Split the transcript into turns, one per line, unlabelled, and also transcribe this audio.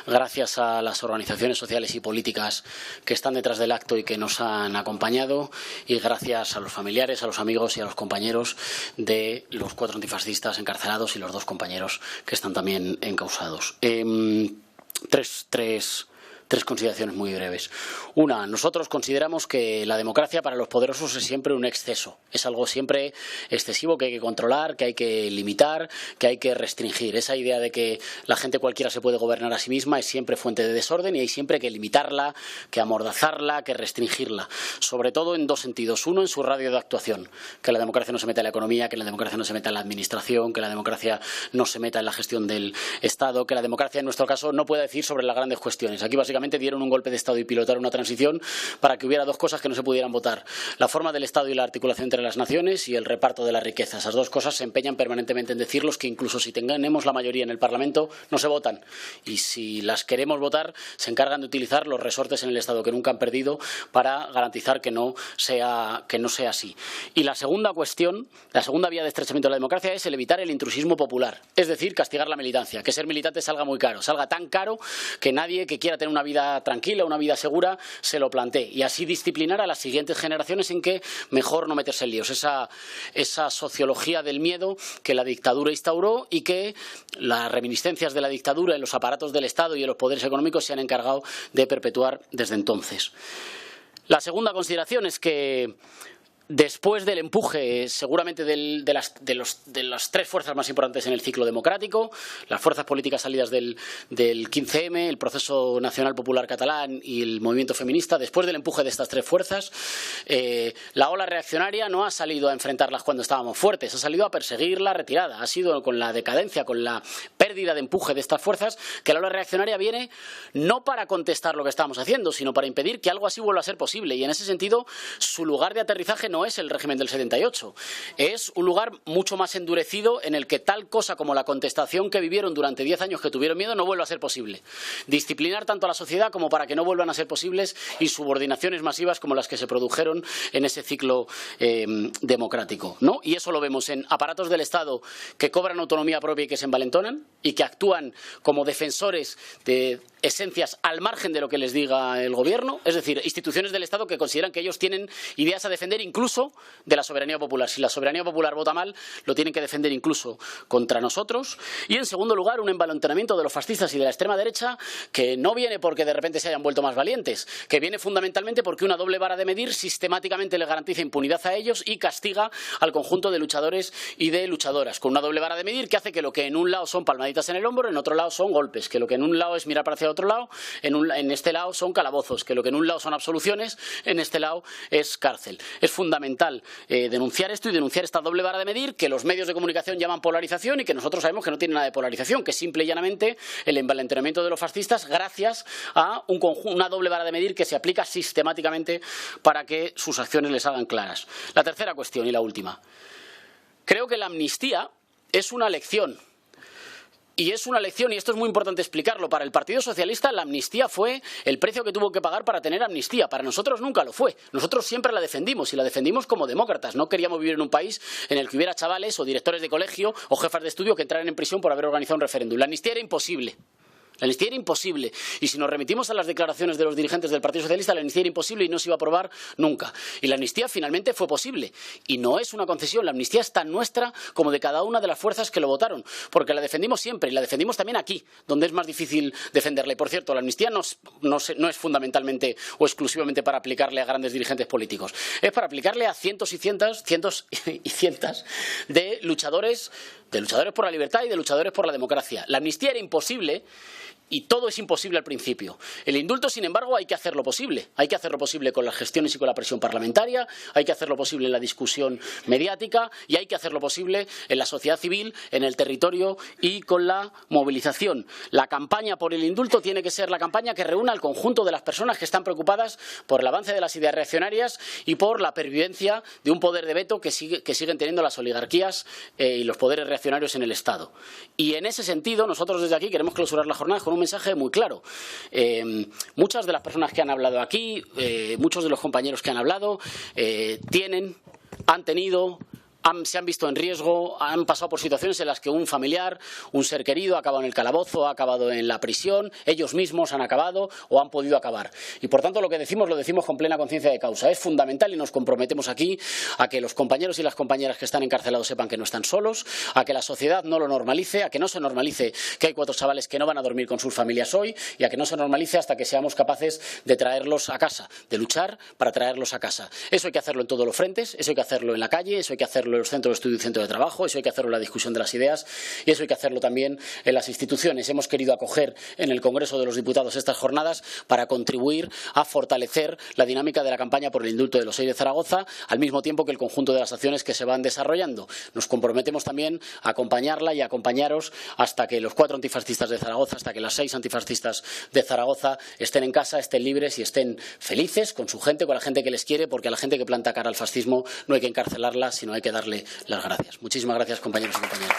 gracias a las organizaciones sociales y políticas que están detrás del acto y que nos han acompañado, y gracias a los familiares, a los amigos y a los compañeros de los 4 antifascistas encarcelados y los 2 compañeros que están también encausados. Tres consideraciones muy breves. Una, nosotros consideramos que la democracia para los poderosos es siempre un exceso. Es algo siempre excesivo que hay que controlar, que hay que limitar, que hay que restringir. Esa idea de que la gente cualquiera se puede gobernar a sí misma es siempre fuente de desorden y hay siempre que limitarla, que amordazarla, que restringirla. Sobre todo en 2 sentidos. Uno, en su radio de actuación. Que la democracia no se meta en la economía, que la democracia no se meta en la administración, que la democracia no se meta en la gestión del Estado, que la democracia en nuestro caso no pueda decir sobre las grandes cuestiones. Aquí básicamente dieron un golpe de Estado y pilotaron una transición para que hubiera 2 cosas que no se pudieran votar: la forma del Estado y la articulación entre las naciones y el reparto de la riqueza. Esas 2 cosas se empeñan permanentemente en decirlos, que incluso si tenemos la mayoría en el Parlamento no se votan, y si las queremos votar se encargan de utilizar los resortes en el Estado que nunca han perdido para garantizar que no sea así. Y la segunda cuestión, la segunda vía de estrechamiento de la democracia es el evitar el intrusismo popular, es decir, castigar la militancia, que ser militante salga muy caro, salga tan caro que nadie que quiera tener una vida tranquila, una vida segura, se lo plantee, y así disciplinar a las siguientes generaciones en que mejor no meterse en líos. Esa sociología del miedo que la dictadura instauró y que las reminiscencias de la dictadura en los aparatos del Estado y en los poderes económicos se han encargado de perpetuar desde entonces. La segunda consideración es que después del empuje, seguramente de las 3 fuerzas más importantes en el ciclo democrático, las fuerzas políticas salidas del 15M, el Proceso Nacional Popular Catalán y el movimiento feminista, después del empuje de estas 3 fuerzas, la ola reaccionaria no ha salido a enfrentarlas cuando estábamos fuertes, ha salido a perseguir la retirada. Ha sido con la decadencia, con la pérdida de empuje de estas fuerzas, que la ola reaccionaria viene no para contestar lo que estamos haciendo, sino para impedir que algo así vuelva a ser posible. Y en ese sentido, su lugar de aterrizaje no es el régimen del 78, es un lugar mucho más endurecido en el que tal cosa como la contestación que vivieron durante 10 años, que tuvieron miedo, no vuelva a ser posible. Disciplinar tanto a la sociedad como para que no vuelvan a ser posibles insubordinaciones masivas como las que se produjeron en ese ciclo democrático, ¿no? Y eso lo vemos en aparatos del Estado que cobran autonomía propia y que se envalentonan y que actúan como defensores de esencias al margen de lo que les diga el gobierno, es decir, instituciones del Estado que consideran que ellos tienen ideas a defender incluso de la soberanía popular. Si la soberanía popular vota mal, lo tienen que defender incluso contra nosotros. Y en segundo lugar, un envalentonamiento de los fascistas y de la extrema derecha que no viene porque de repente se hayan vuelto más valientes, que viene fundamentalmente porque una doble vara de medir sistemáticamente les garantiza impunidad a ellos y castiga al conjunto de luchadores y de luchadoras, con una doble vara de medir que hace que lo que en un lado son palmaditas en el hombro, en otro lado son golpes, que lo que en un lado es mirar para hacia otro lado, en este lado son calabozos, que lo que en un lado son absoluciones, en este lado es cárcel. Es fundamental denunciar esto y denunciar esta doble vara de medir que los medios de comunicación llaman polarización y que nosotros sabemos que no tiene nada de polarización, que es simple y llanamente el envalentonamiento de los fascistas gracias a una doble vara de medir que se aplica sistemáticamente para que sus acciones les hagan claras. La tercera cuestión y la última. Creo que la amnistía es una lección. Y es una lección, y esto es muy importante explicarlo. Para el Partido Socialista la amnistía fue el precio que tuvo que pagar para tener amnistía. Para nosotros nunca lo fue. Nosotros siempre la defendimos y la defendimos como demócratas. No queríamos vivir en un país en el que hubiera chavales o directores de colegio o jefas de estudio que entraran en prisión por haber organizado un referéndum. La amnistía era imposible. La amnistía era imposible, y si nos remitimos a las declaraciones de los dirigentes del Partido Socialista, la amnistía era imposible y no se iba a aprobar nunca. Y la amnistía finalmente fue posible, y no es una concesión. La amnistía es tan nuestra como de cada una de las fuerzas que lo votaron, porque la defendimos siempre, y la defendimos también aquí, donde es más difícil defenderla. Y por cierto, la amnistía no es fundamentalmente o exclusivamente para aplicarle a grandes dirigentes políticos, es para aplicarle a cientos y cientos de luchadores por la libertad y de luchadores por la democracia. La amnistía era imposible. Y todo es imposible al principio. El indulto, sin embargo, hay que hacerlo posible. Hay que hacerlo posible con las gestiones y con la presión parlamentaria, hay que hacerlo posible en la discusión mediática y hay que hacerlo posible en la sociedad civil, en el territorio y con la movilización. La campaña por el indulto tiene que ser la campaña que reúna al conjunto de las personas que están preocupadas por el avance de las ideas reaccionarias y por la pervivencia de un poder de veto que siguen teniendo las oligarquías y los poderes reaccionarios en el Estado. Y en ese sentido, nosotros desde aquí queremos clausurar la jornada con un mensaje muy claro. Muchas de las personas que han hablado aquí, muchos de los compañeros que han hablado, han tenido, se han visto en riesgo, han pasado por situaciones en las que un familiar, un ser querido ha acabado en el calabozo, ha acabado en la prisión, ellos mismos han acabado o han podido acabar. Y por tanto lo que decimos lo decimos con plena conciencia de causa. Es fundamental y nos comprometemos aquí a que los compañeros y las compañeras que están encarcelados sepan que no están solos, a que la sociedad no lo normalice, a que no se normalice que hay 4 chavales que no van a dormir con sus familias hoy y a que no se normalice hasta que seamos capaces de traerlos a casa, de luchar para traerlos a casa. Eso hay que hacerlo en todos los frentes, eso hay que hacerlo en la calle, eso hay que hacerlo en los centros de estudio y centros de trabajo, eso hay que hacerlo en la discusión de las ideas y eso hay que hacerlo también en las instituciones. Hemos querido acoger en el Congreso de los Diputados estas jornadas para contribuir a fortalecer la dinámica de la campaña por el indulto de los 6 de Zaragoza, al mismo tiempo que el conjunto de las acciones que se van desarrollando. Nos comprometemos también a acompañarla y a acompañaros hasta que los 4 antifascistas de Zaragoza, hasta que las 6 antifascistas de Zaragoza estén en casa, estén libres y estén felices con su gente, con la gente que les quiere, porque a la gente que planta cara al fascismo no hay que encarcelarla, sino hay que darle las gracias. Muchísimas gracias, compañeros y compañeras.